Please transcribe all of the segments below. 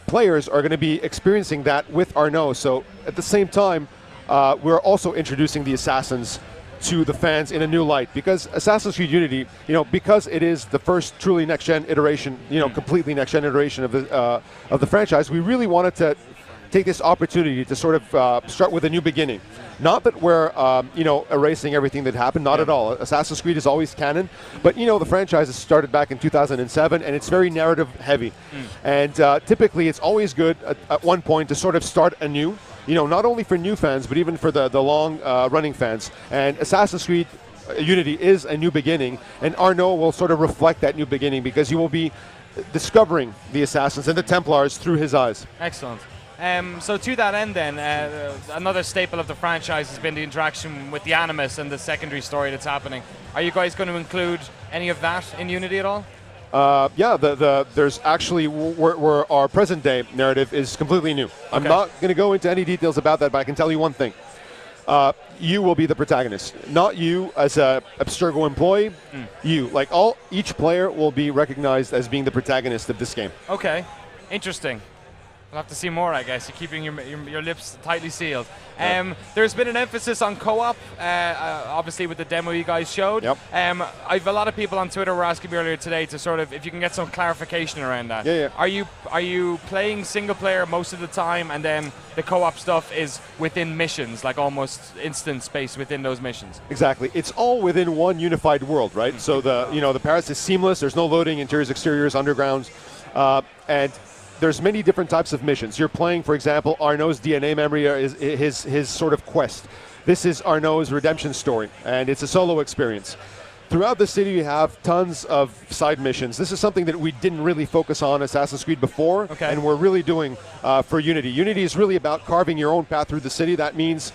players are going to be experiencing that with Arnaud. So at the same time, we're also introducing the Assassins to the fans in a new light, because Assassin's Creed Unity, because it is the first truly next-gen iteration, completely next-gen iteration of the franchise, we really wanted to take this opportunity to sort of start with a new beginning. Not that we're, erasing everything that happened, not at all. Assassin's Creed is always canon, but, the franchise has started back in 2007, and it's very narrative heavy. And typically, it's always good at one point to sort of start anew, not only for new fans, but even for the long-running fans. And Assassin's Creed Unity is a new beginning, and Arnaud will sort of reflect that new beginning, because you will be discovering the Assassins and the Templars through his eyes. Excellent. So to that end then, another staple of the franchise has been the interaction with the Animus and the secondary story that's happening. Are you guys going to include any of that in Unity at all? Yeah, there's actually, where our present day narrative is completely new. I'm not going to go into any details about that, but I can tell you one thing. You will be the protagonist, not you as a Abstergo employee. You, each player will be recognized as being the protagonist of this game. Okay, interesting. We'll have to see more, I guess. You're keeping your lips tightly sealed. There's been an emphasis on co-op, obviously with the demo you guys showed. I've a lot of people on Twitter were asking me earlier today to sort of, if you can get some clarification around that. Are you playing single player most of the time, and then the co-op stuff is within missions, like almost instant space within those missions? Exactly. It's all within one unified world, right? So the Paris is seamless. There's no loading, interiors, exteriors, undergrounds, and there's many different types of missions. You're playing, for example, Arnaud's DNA memory, is his sort of quest. This is Arnaud's redemption story, and it's a solo experience. Throughout the city, we have tons of side missions. This is something that we didn't really focus on Assassin's Creed before, and we're really doing for Unity. Unity is really about carving your own path through the city. That means,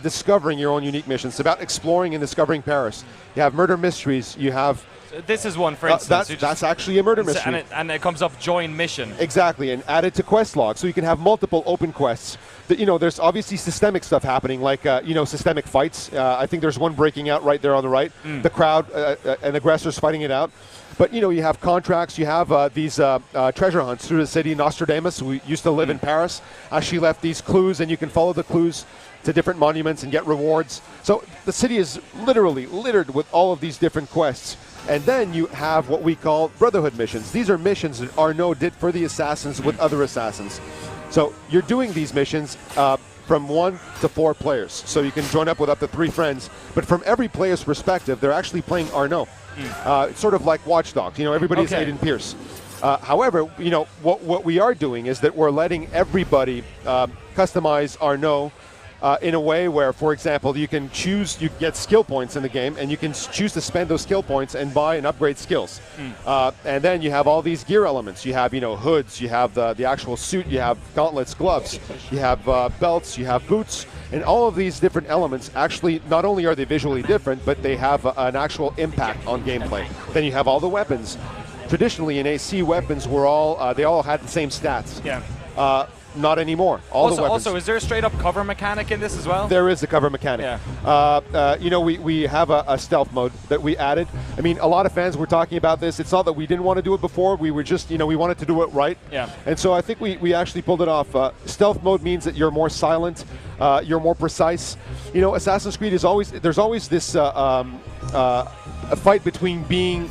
discovering your own unique missions. It's about exploring and discovering Paris. You have murder mysteries. You have... This is one, for instance. That's actually a murder mystery. And it comes up join mission. Exactly, and add it to quest log, so you can have multiple open quests. There's obviously systemic stuff happening, like systemic fights. I think there's one breaking out right there on the right. The crowd and aggressors fighting it out. But you have contracts. You have these treasure hunts through the city. Nostradamus, who used to live in Paris, she left these clues, and you can follow the clues to different monuments and get rewards. So the city is literally littered with all of these different quests. And then you have what we call Brotherhood missions. These are missions that Arnaud did for the Assassins with other Assassins. So you're doing these missions from 1 to 4 players. So you can join up with up to 3 friends. But from every player's perspective, they're actually playing Arnaud. It's sort of like Watch Dogs. Everybody's Aiden Pierce. However, what we are doing is that we're letting everybody customize Arnaud in a way where, for example, you get skill points in the game, and you can choose to spend those skill points and buy and upgrade skills. And then you have all these gear elements. You have, hoods, you have the actual suit, you have gauntlets, gloves, you have belts, you have boots, and all of these different elements actually, not only are they visually different, but they have an actual impact on gameplay. Then you have all the weapons. Traditionally in AC, weapons were they all had the same stats. Not anymore. Also, is there a straight-up cover mechanic in this as well? There is a cover mechanic. We have a stealth mode that we added. I mean, a lot of fans were talking about this. It's not that we didn't want to do it before. We were just, we wanted to do it right. And so I think we actually pulled it off. Stealth mode means that you're more silent, you're more precise. Assassin's Creed there's always this a fight between being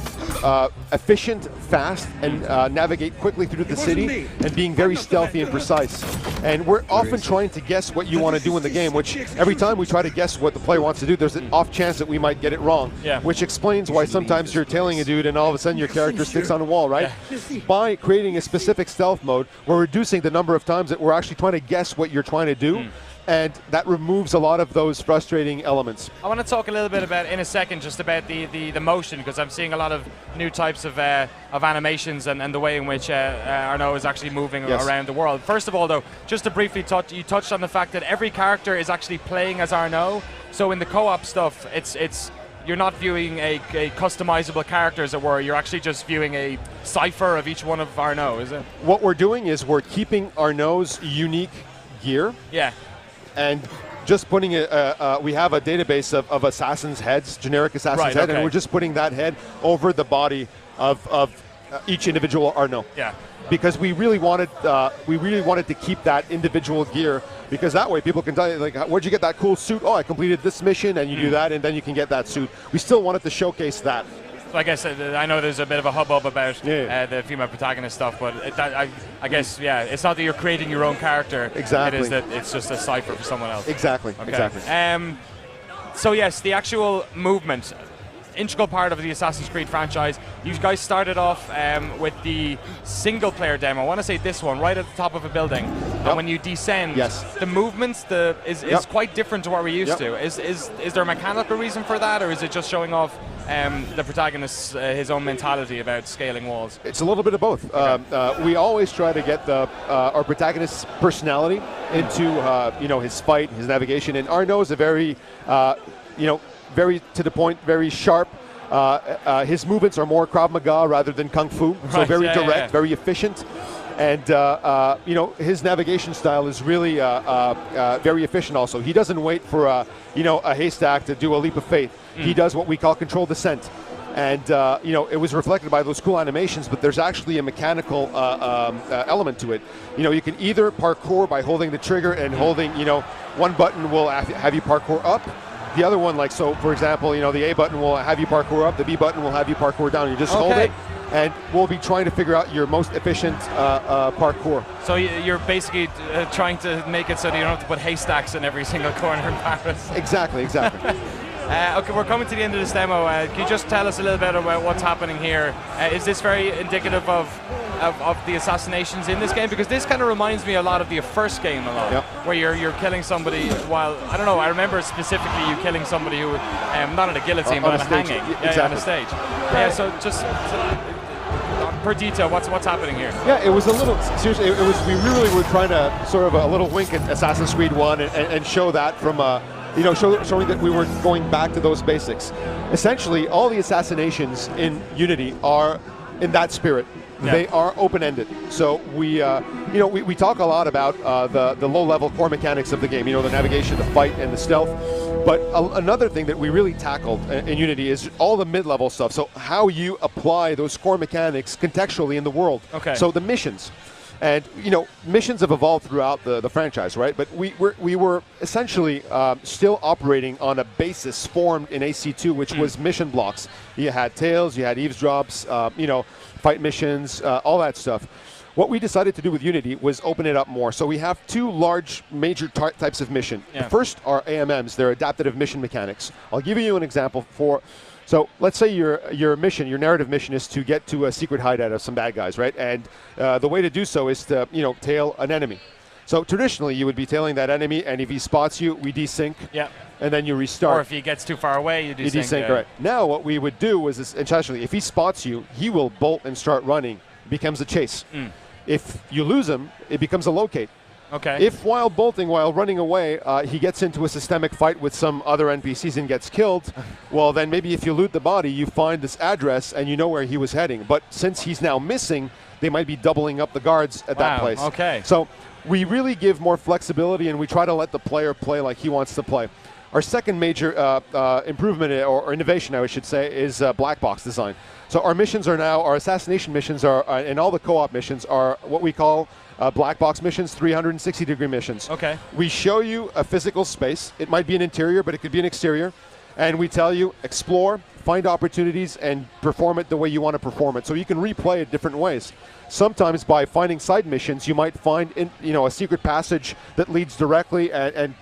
efficient, fast, and navigate quickly through the city, and being very stealthy and precise. And we're often trying to guess what you want to do in the game, which every time we try to guess what the player wants to do, there's an off chance that we might get it wrong, which explains why sometimes you're tailing a dude and all of a sudden your character sticks on a wall, right? By creating a specific stealth mode, we're reducing the number of times that we're actually trying to guess what you're trying to do. And that removes a lot of those frustrating elements. I want to talk a little bit about, in a second, just about the motion, because I'm seeing a lot of new types of animations and the way in which Arnaud is actually moving around the world. First of all, though, just to briefly you touched on the fact that every character is actually playing as Arnaud. So in the co-op stuff, you're not viewing a customizable character, as it were. You're actually just viewing a cipher of each one of Arnaud, is it? What we're doing is we're keeping Arnaud's unique gear. And just putting we have a database of assassins' heads, generic assassins' head, and we're just putting that head over the body of each individual Arno. Yeah. Because we really wanted to keep that individual gear, because that way people can tell you, like, where'd you get that cool suit? Oh, I completed this mission, and you do that, and then you can get that suit. We still wanted to showcase that. Like I said, I know there's a bit of a hubbub about the female protagonist stuff, but I guess, it's not that you're creating your own character. Exactly. It is that it's just a cipher for someone else. Exactly. Okay. Exactly. So yes, the actual movement, integral part of the Assassin's Creed franchise. You guys started off with the single-player demo. I want to say this one, right at the top of a building. And when you descend, the movements is quite different to what we're used to. Is there a mechanical reason for that, or is it just showing off the protagonist his own mentality about scaling walls? It's a little bit of both. Okay. We always try to get our protagonist's personality into his fight, his navigation, and Arno is a very very to the point, very sharp. His movements are more Krav Maga rather than Kung Fu, so very direct, very efficient. And his navigation style is really very efficient also. He doesn't wait for a haystack to do a leap of faith. He does what we call controlled descent. And it was reflected by those cool animations, but there's actually a mechanical element to it. You can either parkour by holding the trigger and holding, one button will have you parkour up. The other one, for example, the A button will have you parkour up, the B button will have you parkour down. You just hold it, and we'll be trying to figure out your most efficient parkour. So you're basically trying to make it so that you don't have to put haystacks in every single corner in Paris. Exactly. Okay, we're coming to the end of this demo. Can you just tell us a little bit about what's happening here? Is this very indicative of the assassinations in this game? Because this kind of reminds me a lot of the first game where you're killing somebody while, I don't know, I remember specifically you killing somebody who, not on a guillotine, but on a hanging. On a stage. So just per detail, what's happening here? Yeah, it was a little, seriously, we really were trying to sort of a little wink at Assassin's Creed 1 and show that from showing that we were going back to those basics. Essentially, all the assassinations in Unity are in that spirit. Yeah. They are open-ended. So we talk a lot about the low-level core mechanics of the game. The navigation, the fight, and the stealth. But another thing that we really tackled in Unity is all the mid-level stuff. So how you apply those core mechanics contextually in the world. Okay. So the missions. And missions have evolved throughout the franchise, right? But we were essentially still operating on a basis formed in AC2, which was mission blocks. You had tails, you had eavesdrops, fight missions, all that stuff. What we decided to do with Unity was open it up more. So we have two large major types of mission. Yeah. The first are AMMs. They're adaptive mission mechanics. I'll give you an example for. So let's say your mission, your narrative mission, is to get to a secret hideout of some bad guys, right? And the way to do so is to tail an enemy. So traditionally, you would be tailing that enemy, and if he spots you, we desync. Yeah. And then you restart. Or if he gets too far away, you desync. Right. Now what we would do is essentially, if he spots you, he will bolt and start running. It becomes a chase. If you lose him, it becomes a locate. Okay. If while bolting, while running away, he gets into a systemic fight with some other NPCs and gets killed, well, then maybe if you loot the body, you find this address and you know where he was heading. But since he's now missing, they might be doubling up the guards at that place. Okay. So we really give more flexibility, and we try to let the player play like he wants to play. Our second major improvement, or innovation, I should say, is black box design. So our missions are now, our assassination missions are, and all the co-op missions are what we call black box missions, 360-degree missions. Okay. We show you a physical space. It might be an interior, but it could be an exterior. And we tell you, explore, find opportunities, and perform it the way you want to perform it. So you can replay it different ways. Sometimes by finding side missions, you might find a secret passage that leads directly and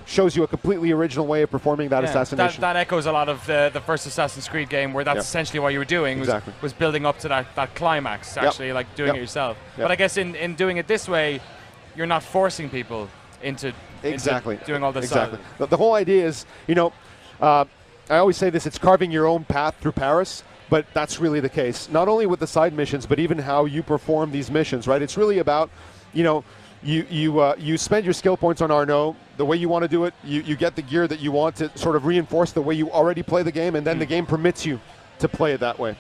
shows you a completely original way of performing that assassination. That echoes a lot of the first Assassin's Creed game, where that's essentially what you were doing, was building up to that climax, actually, like doing it yourself. But I guess in doing it this way, you're not forcing people into doing all this stuff. The whole idea is, I always say this, it's carving your own path through Paris. But that's really the case, not only with the side missions, but even how you perform these missions, right? It's really about, you spend your skill points on Arno the way you want to do it. You get the gear that you want to sort of reinforce the way you already play the game, and then the game permits you to play it that way.